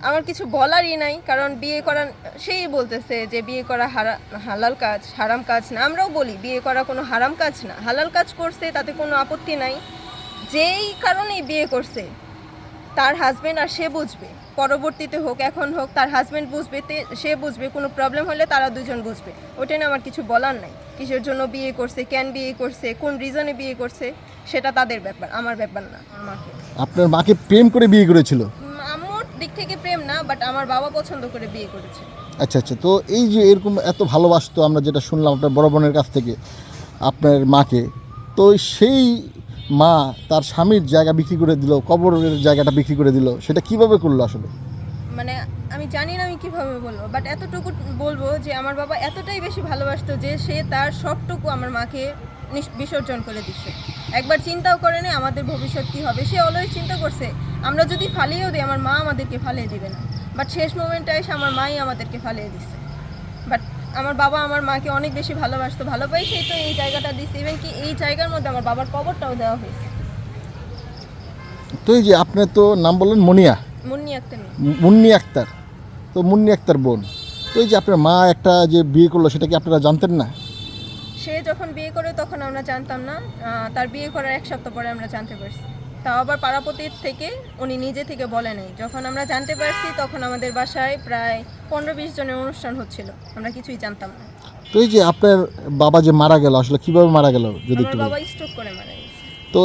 আমার কিছু বলারই নাই, কারণ বিয়ে করা সেই বলতেছে যে বিয়ে করা হালাল কাজ, হারাম কাজ না। আমরাও বলি বিয়ে করা কোনো হারাম কাজ না, হালাল কাজ করছে, তাতে কোনো আপত্তি নাই। যেই কারণেই বিয়ে করছে তার হাজবেন্ড আর সে বুঝবে, পরবর্তীতে হোক এখন হোক তার হাজবেন্ড বুঝবে, সে বুঝবে, কোনো প্রবলেম হলে তারা দুজন বুঝবে। ওটা নিয়ে আমার কিছু বলার নাই। কিসের জন্য বিয়ে করছে, কেন বিয়ে করছে, কোন রিজনে বিয়ে করছে, সেটা তাদের ব্যাপার, আমার ব্যাপার না। আমার মাকে, আপনার মাকে প্রেম করে বিয়ে করেছিল? আমার দিক থেকে প্রেম না, বাট আমার বাবা পছন্দ করে বিয়ে করেছে। আচ্ছা আচ্ছা, তো এই যে এরকম এত ভালোবাসতো, আমরা যেটা শুনলাম আপনার বড় বোনের কাছ থেকে আপনার মাকে, তো সেই মা তার স্বামীর জায়গা বিক্রি করে দিল, কবরের জায়গাটা বিক্রি করে দিল, সেটা কিভাবে করলো আসলে? মানে আমি জানি না আমি কিভাবে বলবো, বাট এতটুকু বলবো যে আমার বাবা এতটাই বেশি ভালোবাসতো যে সে তার সবটুকু আমার মাকে বিসর্জন করে দিচ্ছে। একবার চিন্তাও করে নেই আমাদের ভবিষ্যৎ কী হবে। সে অলওয়েজ চিন্তা করছে আমরা যদি ফালিয়েও দিই আমার মা আমাদেরকে ফালিয়ে দিবে না, বাট শেষ মোমেন্টে এসে আমার মাই আমাদেরকে ফালিয়ে দিচ্ছে। বাট আমার বাবা আমার মাকে অনেক বেশি ভালোবাসতো, ভালোবাসেই তো এই জায়গাটা দিচ্ছে। ইভেন কি এই জায়গার মধ্যে আমার বাবার কবরটাও দেওয়া হয়েছে। তো এই যে আপনার তো নাম বললেন মুন্নি আক্তার, তো মুন্নি আক্তার বোন, তো এই যে আপনার মা একটা যে বিয়ে করলো, সেটা কি আপনারা জানতেন না? সে যখন বিয়ে করে তখন আমরা জানতাম না, তার বিয়ে করার 1 সপ্তাহ পরে আমরা জানতে পারছি। তাও আবার পাড়াপতির থেকে, উনি নিজে থেকে বলে নেই। যখন আমরা জানতে পারছি তখন আমাদের বাসায় প্রায় 15-20 জনের অনুষ্ঠান হচ্ছিল, আমরা কিছুই জানতাম না। তো এই যে আপনার বাবা যে মারা গেল, আসলে কিভাবে মারা গেল যদি আমার একটু বাবা বলেন? স্ট্রোক করে মারা গেছে। তো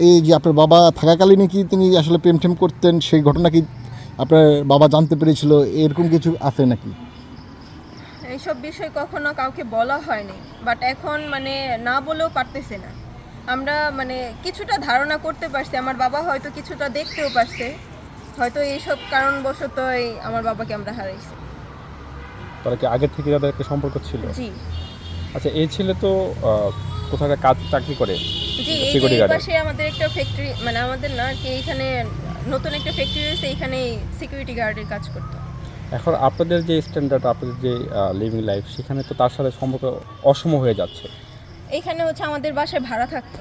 এই যে আপনার বাবা থাকাকালীন কি তিনি আসলে প্রেম টেম করতেন, সেই ঘটনা কি আপনার বাবা জানতে পেরেছিল, এরকম কিছু আছে নাকি? এইসব বিষয় কখনো কাউকে বলা হয়নি, বাট এখন মানে না বলেও পারতেছে না। আমরা মানে কিছুটা ধারণা করতে পারছি, আমার বাবা হয়তো কিছুটা দেখতেও পারছে, হয়তো এইসব কারণবশতই আমার বাবাকে আমরা হারাইছি। তারা কি আগের থেকে তাদের একটা সম্পর্ক ছিল? জি আচ্ছা, এই ছেলে তো কোথাও একটা কাজ চাকরি করে জি, এই যে সিকিউরিটি এই গার্ডে। পাশে আমাদের একটা ফ্যাক্টরি, মানে আমাদের না আর কি, এইখানে নতুন একটা ফ্যাক্টরি হয়েছে, এইখানে সিকিউরিটি গার্ডের কাজ করতো। এখন আপনাদের যে স্ট্যান্ডার্ড, আপনাদের যে লিভিং লাইফ, সেখানে তো তার সাথে সম্পর্ক অসম হয়ে যাচ্ছে। এইখানে হচ্ছে আমাদের বাসায় ভাড়া থাকতো।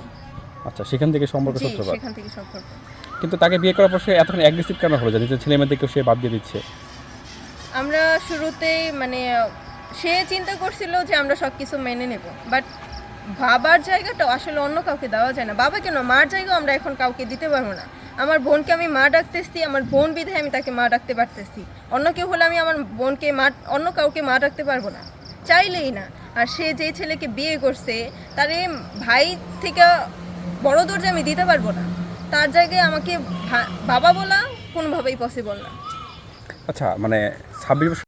আচ্ছা, সেখান থেকে সম্পর্ক জি, সূত্রপাত। সেখান থেকে সম্পর্ক। কিন্তু তাকে বিয়ে করার পর সে এতক্ষণ অ্যাগ্রেসিভ কেন হলো, যে নিজের ছেলে মেয়েদেরকেও সে বাদ দিয়ে দিচ্ছে? আমরা শুরুতেই মানে সে চিন্তা করছিল যে আমরা সব কিছু মেনে নেব, বাট বাবার জায়গাটা আসলে অন্য কাউকে দেওয়া যায় না। বাবা কেন, মার জায়গাও আমরা এখন কাউকে দিতে পারবো না। আমার বোনকে আমি মা ডাকতেছি, আমার বোন বিধায় আমি তাকে মা ডাকতে পারতেছি। অন্য কেউ হলে আমি আমার বোনকে মা, অন্য কাউকে মা ডাকতে পারবো না, চাইলেই না। আর সে যেই ছেলেকে বিয়ে করছে তার এই ভাই থেকে বড় দরজা আমি দিতে পারবো না। তার জায়গায় আমাকে বাবা বলা কোনোভাবেই পসিবল না। আচ্ছা, মানে 26